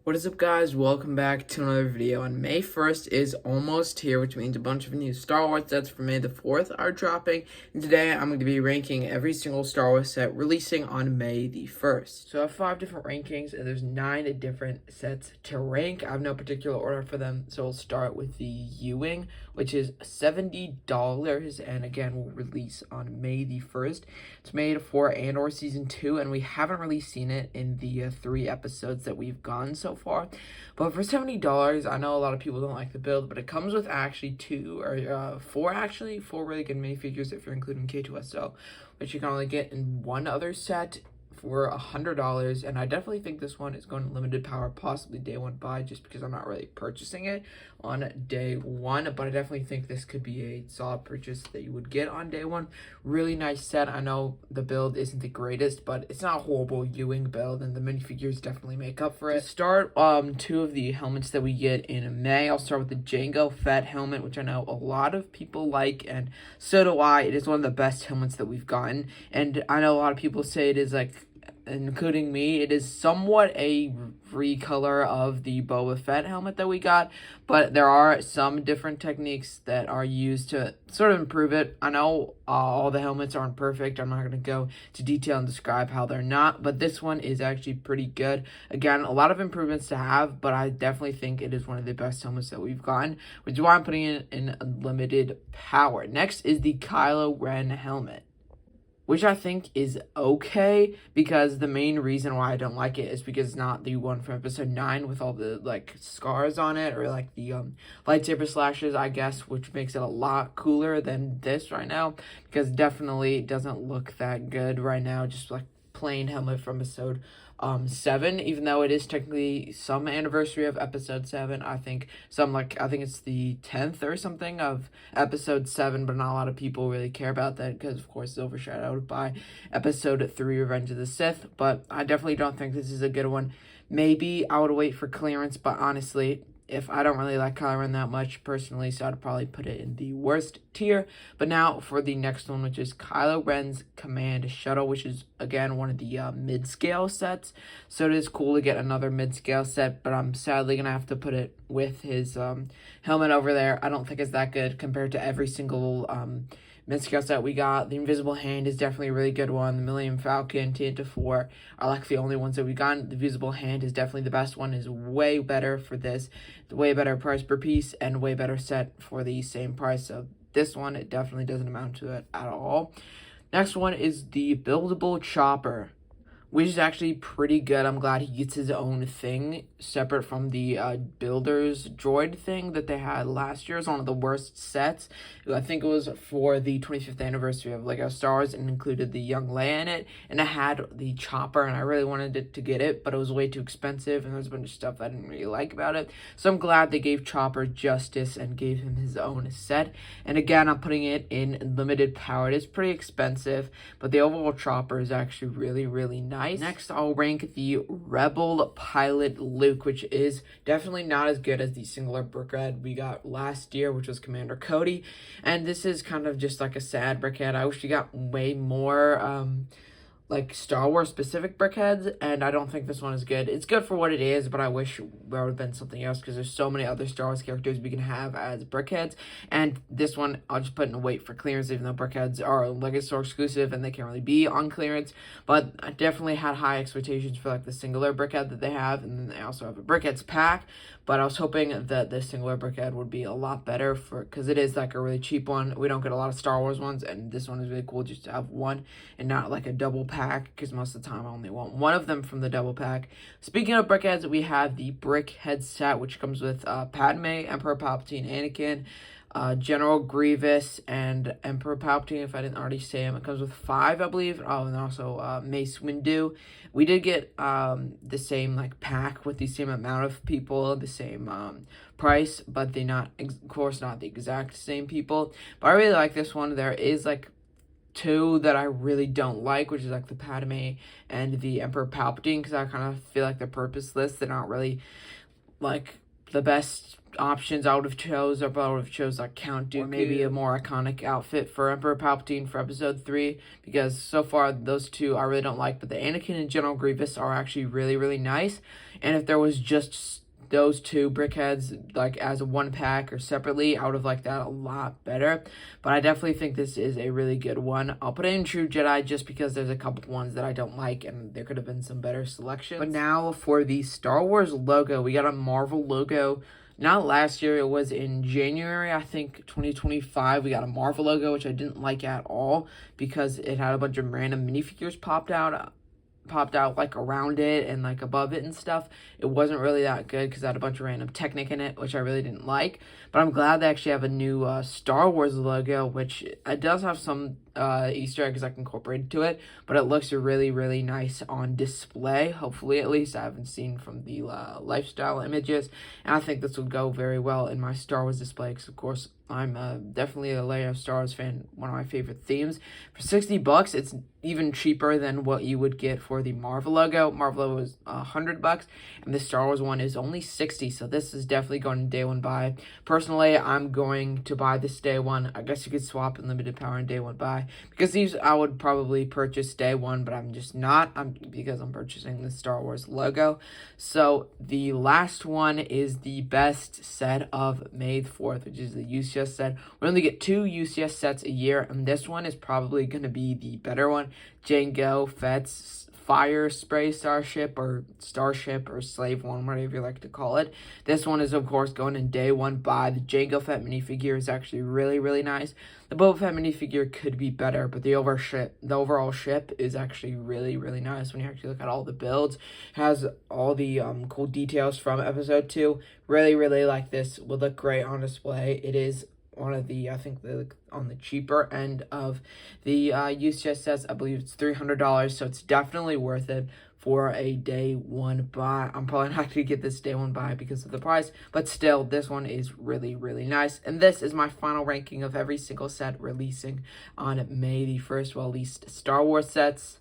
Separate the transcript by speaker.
Speaker 1: What is up, guys? Welcome back to another video. And May 1st is almost here, which means a bunch of new Star Wars sets for May the 4th are dropping. And today I'm going to be ranking every single Star Wars set releasing on May the 1st. So I have 5 different rankings and there's 9 different sets to rank. I have no particular order for them, so we'll start with the U-Wing, which is $70 and again will release on May the 1st. It's made for Andor Season 2 and we haven't really seen it in the 3 episodes that we've gone so far, but for $70, I know a lot of people don't like the build, but it comes with actually four really good minifigures if you're including K2SO, which you can only get in one other set for $100, and I definitely think this one is going limited power, possibly day one buy, just because I'm not really purchasing it on day one, but I definitely think this could be a solid purchase that you would get on day one. Really nice set. I know the build isn't the greatest, but it's not a horrible U-Wing build, and the minifigures definitely make up for it. To start, 2 of the helmets that we get in May, I'll start with the Jango Fett helmet, which I know a lot of people like, and so do I. It is one of the best helmets that we've gotten, and I know a lot of people say it is like, including me, it is somewhat a recolor of the Boba Fett helmet that we got, but there are some different techniques that are used to sort of improve it. I know all the helmets aren't perfect. I'm not going to go to detail and describe how they're not, but this one is actually pretty good. Again, a lot of improvements to have, but I definitely think it is one of the best helmets that we've gotten, which is why I'm putting it in limited power. Next is the Kylo Ren helmet, which I think is okay, because the main reason why I don't like it is because it's not the one from episode 9 with all the, like, scars on it, or, like, the lightsaber slashes, I guess, which makes it a lot cooler than this right now, because definitely it doesn't look that good right now, just, like, plain helmet from episode 7, even though it is technically some anniversary of episode 7. I think it's the 10th or something of episode 7, but not a lot of people really care about that because of course it's overshadowed by episode 3, Revenge of the Sith. But I definitely don't think this is a good one. Maybe I would wait for clearance, but honestly, if I don't really like Kylo Ren that much personally, so I'd probably put it in the worst tier. But now for the next one, which is Kylo Ren's Command Shuttle, which is again one of the mid-scale sets. So it is cool to get another mid-scale set, but I'm sadly gonna have to put it with his helmet over there. I don't think it's that good compared to every single mid-scale set we got. The Invisible Hand is definitely a really good one. The Millennium Falcon, Tanta 4 are like the only ones that we got. The Invisible Hand is definitely the best one. Is way better for this. Way better price per piece and way better set for the same price. So this one, it definitely doesn't amount to it at all. Next one is the Buildable Chopper, which is actually pretty good. I'm glad he gets his own thing, separate from the Builder's Droid thing that they had last year. It's one of the worst sets. I think it was for the 25th anniversary of LEGO Star Wars, and included the young Leia in it, and it had the chopper, and I really wanted to get it, but it was way too expensive, and there's a bunch of stuff I didn't really like about it. So I'm glad they gave Chopper justice and gave him his own set. And again, I'm putting it in limited power. It is pretty expensive, but the overall Chopper is actually really, really nice. Next, I'll rank the Rebel Pilot Luke, which is definitely not as good as the singular brickhead we got last year, which was Commander Cody. And this is kind of just like a sad brickhead. I wish we got way more like Star Wars specific brickheads, and I don't think this one is good. It's good for what it is, but I wish there would have been something else, because there's so many other Star Wars characters we can have as brickheads, and this one I'll just put in a wait for clearance, even though brickheads are LEGO Store exclusive and they can't really be on clearance. But I definitely had high expectations for like the singular brickhead that they have, and then they also have a brickheads pack, but I was hoping that the singular brickhead would be a lot better, because it is like a really cheap one. We don't get a lot of Star Wars ones, and this one is really cool just to have one and not like a double pack, because most of the time I only want one of them from the double pack. Speaking of brickheads, we have the brickhead set, which comes with Padme, Emperor Palpatine, Anakin, General Grievous, and Emperor Palpatine, if I didn't already say him. It comes with 5, I believe. Oh, and also Mace Windu. We did get the same like pack with the same amount of people, the same price, but they of course not the exact same people. But I really like this one. There is like 2 that I really don't like, which is like the Padme and the Emperor Palpatine, because I kind of feel like they're purposeless. They're not really like the best options I would have chose like Count Dooku, or maybe a more iconic outfit for Emperor Palpatine for episode 3, because so far those two I really don't like, but the Anakin and General Grievous are actually really, really nice. And if there was just those two brickheads like as a one pack or separately, I would have liked that a lot better. But I definitely think this is a really good one. I'll put it in True Jedi just because there's a couple ones that I don't like and there could have been some better selections. But now for the Star Wars logo, we got a Marvel logo. Not last year, it was in January, I think, 2025. We got a Marvel logo, which I didn't like at all because it had a bunch of random minifigures popped out like around it and like above it and stuff. It wasn't really that good because it had a bunch of random Technic in it, which I really didn't like. But I'm glad they actually have a new Star Wars logo, which it does have some Easter eggs I can incorporate into it, but it looks really, really nice on display. Hopefully, at least. I haven't seen from the lifestyle images, and I think this will go very well in my Star Wars display because, of course, I'm definitely a Lego Star Wars fan, one of my favorite themes. For $60, it's even cheaper than what you would get for the Marvel logo. Marvel logo is $100, and the Star Wars one is only $60, so this is definitely going to day one buy. Personally, I'm going to buy this day one. I guess you could swap Unlimited Power and day one buy, because these I would probably purchase day one, but I'm just not, because I'm purchasing the Star Wars logo. So the last one is the best set of May 4th, which is the UCS set. We only get 2 UCS sets a year, and this one is probably going to be the better one. Jango Fett's Fire Spray Starship or Slave One, whatever you like to call it. This one is, of course, going in day one buy. The Jango Fett minifigure is actually really, really nice. The Boba Fett minifigure could be better, but the overall ship is actually really, really nice when you actually look at all the builds. It has all the cool details from episode 2. Really, really like this. Would look great on display. It is one of the, I think, on the cheaper end of the UCS sets. I believe it's $300, so it's definitely worth it for a day one buy. I'm probably not going to get this day one buy because of the price, but still, this one is really, really nice. And this is my final ranking of every single set releasing on May the 1st, well, at least Star Wars sets.